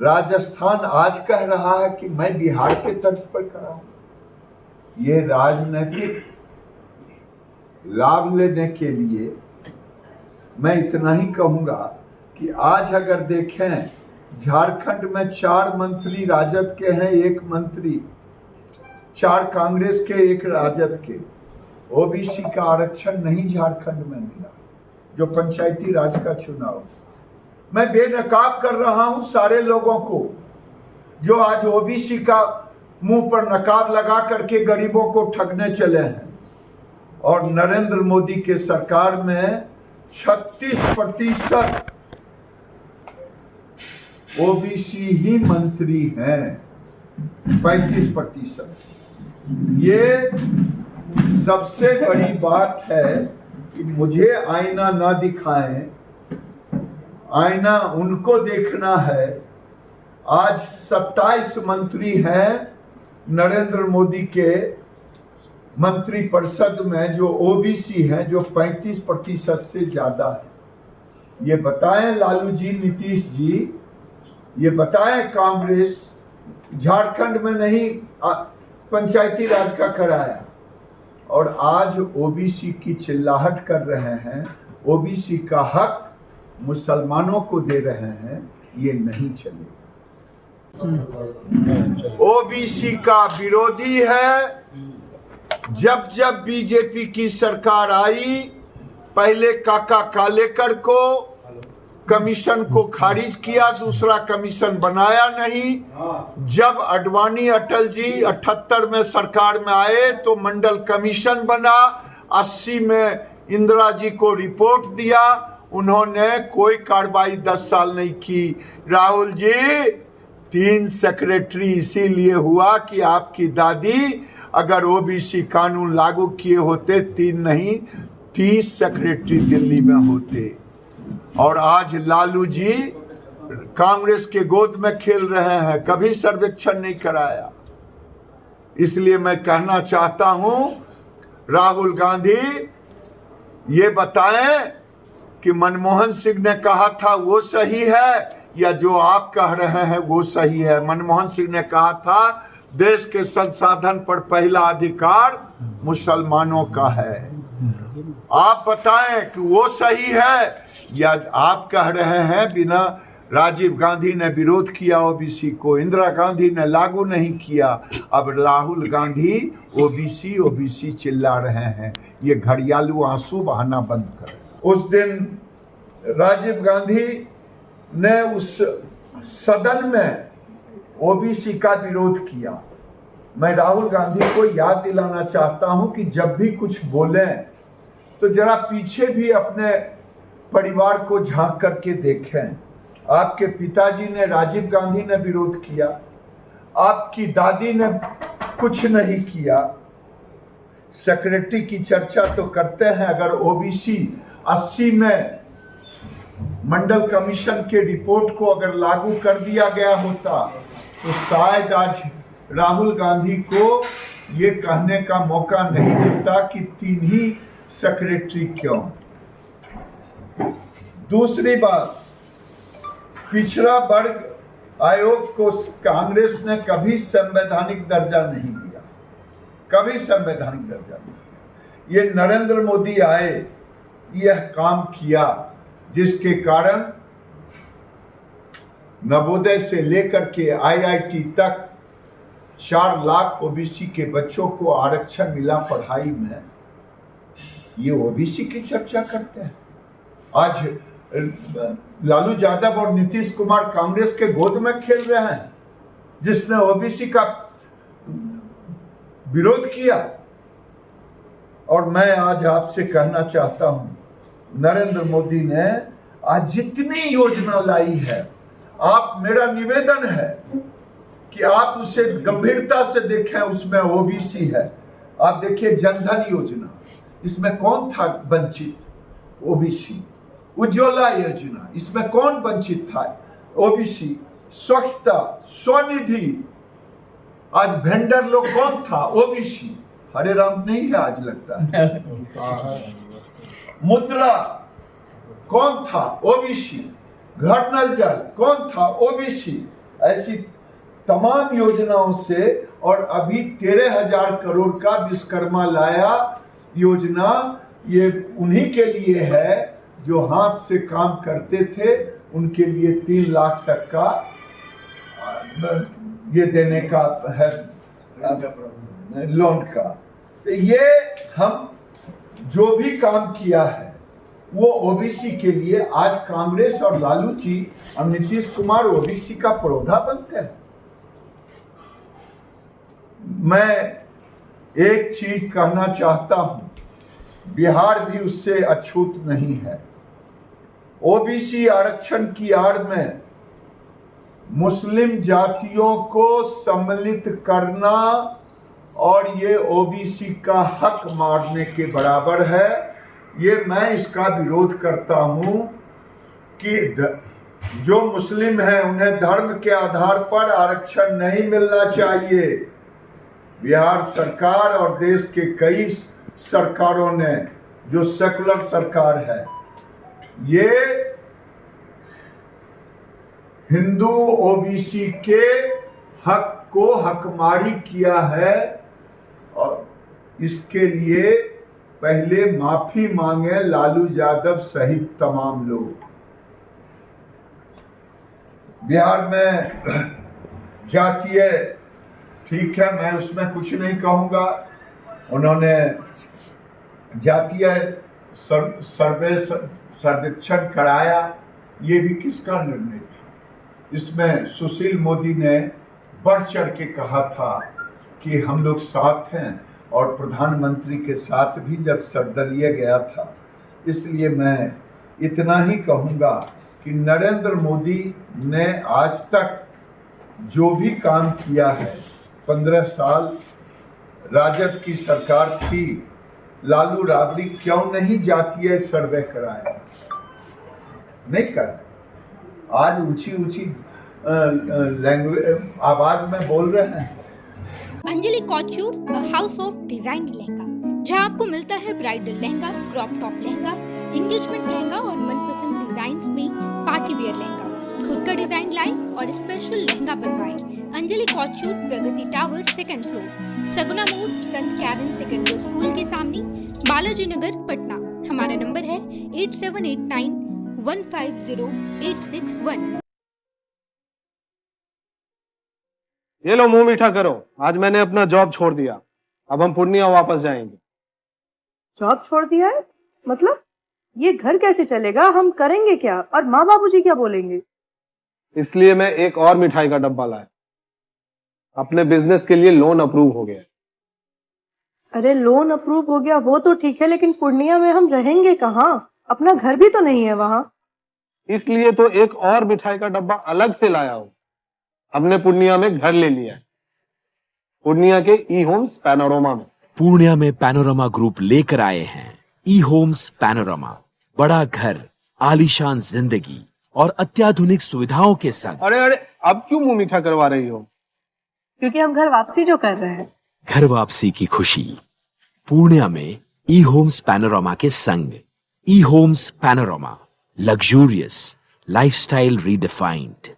राजस्थान आज कह रहा है कि मैं बिहार के तर्ज पर कराऊं। ये राजनीतिक लाभ लेने के लिए मैं इतना ही कहूंगा कि आज अगर देखें, झारखंड में 4 मंत्री राजद के हैं, 1 मंत्री 4 कांग्रेस के, 1 राजद के। ओबीसी का आरक्षण नहीं झारखंड में मिला, जो पंचायती राज का चुनाव। मैं बेनकाब कर रहा हूं सारे लोगों को जो आज ओबीसी का मुंह पर नकाब लगा करके गरीबों को ठगने चले हैं। और नरेंद्र मोदी के सरकार में 36% ओबीसी ही मंत्री हैं, 35%। ये सबसे बड़ी बात है कि मुझे आईना ना दिखाएं, आईना उनको देखना है। आज 27 मंत्री हैं नरेंद्र मोदी के मंत्री परिषद में जो ओबीसी हैं, जो 35% से ज्यादा है। ये बताएं लालू जी, नीतीश जी, ये बताएं कांग्रेस, झारखंड में नहीं पंचायती राज का कराया और आज ओबीसी की चिल्लाहट कर रहे हैं, ओबीसी का हक मुसलमानों को दे रहे हैं। ये नहीं चलेगा। ओबीसी का विरोधी है। जब जब बीजेपी की सरकार आई, पहले काका कालेकर को कमीशन को खारिज किया, दूसरा कमीशन बनाया नहीं। जब अडवाणी अटल जी 78 में सरकार में आए तो मंडल कमीशन बना। 80 में इंदिरा जी को रिपोर्ट दिया, उन्होंने कोई कार्रवाई 10 साल नहीं की। राहुल जी, 3 सेक्रेटरी इसीलिए हुआ कि आपकी दादी अगर ओबीसी कानून लागू किए होते 3 नहीं 30 सेक्रेटरी दिल्ली में होते। और आज लालू जी कांग्रेस के गोद में खेल रहे हैं, कभी सर्वेक्षण नहीं कराया। इसलिए मैं कहना चाहता हूं, राहुल गांधी ये बताएं कि मनमोहन सिंह ने कहा था वो सही है या जो आप कह रहे हैं वो सही है। मनमोहन सिंह ने कहा था देश के संसाधन पर पहला अधिकार मुसलमानों का है। आप बताएं कि वो सही है या आप कह रहे हैं बिना राजीव गांधी ने विरोध किया ओबीसी को, इंदिरा गांधी ने लागू नहीं किया, अब राहुल गांधी ओबीसी ओबीसी चिल्ला रहे हैं। ये घड़ियालू आंसू बहाना बंद करें। उस दिन राजीव गांधी ने उस सदन में ओबीसी का विरोध किया। मैं राहुल गांधी को याद दिलाना चाहता हूं कि जब भी कुछ बोलें तो जरा पीछे भी अपने परिवार को झांक करके देखें। आपके पिताजी ने, राजीव गांधी ने विरोध किया, आपकी दादी ने कुछ नहीं किया। सेक्रेटरी की चर्चा तो करते हैं। अगर ओबीसी 80 में मंडल कमीशन के रिपोर्ट को अगर लागू कर दिया गया होता तो शायद आज राहुल गांधी को ये कहने का मौका नहीं मिलता कि 3 ही सेक्रेटरी क्यों। दूसरी बात, पिछड़ा वर्ग आयोग को कांग्रेस ने कभी संवैधानिक दर्जा नहीं दिया, कभी संवैधानिक दर्जा नहीं दिया। ये नरेंद्र मोदी आए, यह काम किया, जिसके कारण नवोदय से लेकर के आईआईटी तक 4 लाख ओबीसी के बच्चों को आरक्षण मिला पढ़ाई में। ये ओबीसी की चर्चा करते हैं। आज लालू यादव और नीतीश कुमार कांग्रेस के गोद में खेल रहे हैं, जिसने ओबीसी का विरोध किया। और मैं आज आपसे कहना चाहता हूं, नरेंद्र मोदी ने आज जितनी योजना लाई है, आप, मेरा निवेदन है कि आप उसे गंभीरता से देखें। उसमें ओबीसी है। आप देखिए जनधन योजना, इसमें कौन था वंचित? ओबीसी। उज्ज्वला योजना, इसमें कौन वंचित था? ओबीसी। स्वच्छता, स्वनिधि, आज वेंडर लोग कौन था? ओबीसी। हरे राम नहीं है आज लगता है। मुद्रा कौन था? ओबीसी। घर नल जल कौन था? ओबीसी। ऐसी तमाम योजनाओं से, और अभी 13,000 करोड़ का विश्वकर्मा लाया योजना, ये उन्हीं के लिए है जो हाथ से काम करते थे, उनके लिए 3 लाख तक का ये देने का है लोन का। ये हम जो भी काम किया है वो ओबीसी के लिए। आज कांग्रेस और लालू जी और नीतीश कुमार ओबीसी का पौधा बनते हैं। मैं एक चीज कहना चाहता हूं, बिहार भी उससे अछूत नहीं है। ओबीसी आरक्षण की आड़ में मुस्लिम जातियों को सम्मिलित करना और ये ओबीसी का हक मारने के बराबर है। ये मैं इसका विरोध करता हूं कि जो मुस्लिम हैं उन्हें धर्म के आधार पर आरक्षण नहीं मिलना चाहिए। बिहार सरकार और देश के कई सरकारों ने, जो सेकुलर सरकार है, ये हिंदू ओबीसी के हक को हकमारी किया है, और इसके लिए पहले माफी मांगे लालू यादव सहित तमाम लोग। बिहार में जातीय, ठीक है, मैं उसमें कुछ नहीं कहूंगा। उन्होंने जातीय सर्वेक्षण कराया, ये भी किसका निर्णय था? इसमें सुशील मोदी ने बढ़ चढ़ के कहा था कि हम लोग साथ हैं, और प्रधानमंत्री के साथ भी जब सर्वदलीय गया था। इसलिए मैं इतना ही कहूँगा कि नरेंद्र मोदी ने आज तक जो भी काम किया है, 15 साल राजद की सरकार थी, लालू राबड़ी क्यों नहीं जातीय सर्वे कराया? नहीं कराया। आज ऊंची ऊंची लैंग्वेज आवाज में बोल रहे हैं। Anjali couture, house of design lehenga, जहां आपको मिलता है bridal lehenga, crop top lehenga, engagement lehenga और मनपसंद डिजाइन्स में पार्टी वेयर लहंगा। खुद का डिजाइन लाएं और स्पेशल लहंगा बनवाएं। अंजलि कॉचूर, प्रगति टावर, 2nd फ्लोर, सगुना मोड़, संत कैरन सेकेंडरी स्कूल के सामने, बालाजी नगर, पटना। हमारा नंबर है 8789150861। ये लो, मुंह मीठा करो। आज मैंने अपना जॉब छोड़ दिया, अब हम पूर्णिया वापस जाएंगे। जॉब छोड़ दिया है? मतलब ये घर कैसे चलेगा? हम करेंगे क्या? और माँ बाबूजी क्या बोलेंगे? इसलिए मैं एक और मिठाई का डब्बा लाया। अपने बिजनेस के लिए लोन अप्रूव हो गया। अरे लोन अप्रूव हो गया वो तो ठीक है, लेकिन पूर्णिया में हम रहेंगे कहाँ? अपना घर भी तो नहीं है वहाँ। इसलिए तो एक और मिठाई का डब्बा अलग से लाया हूँ। हमने पूर्णिया में घर ले लिया है, पूर्णिया के ई होम्स पैनोरमा में। पूर्णिया में पैनोरमा ग्रुप लेकर आए हैं ई होम्स पैनोरमा। बड़ा घर, आलीशान जिंदगी और अत्याधुनिक सुविधाओं के संग। अरे अब क्यों मुंह मीठा करवा रही हो? क्योंकि हम घर वापसी जो कर रहे हैं। घर वापसी की खुशी पूर्णिया में ई होम्स पैनोरमा के संग। E Homes Panorama, luxurious lifestyle redefined.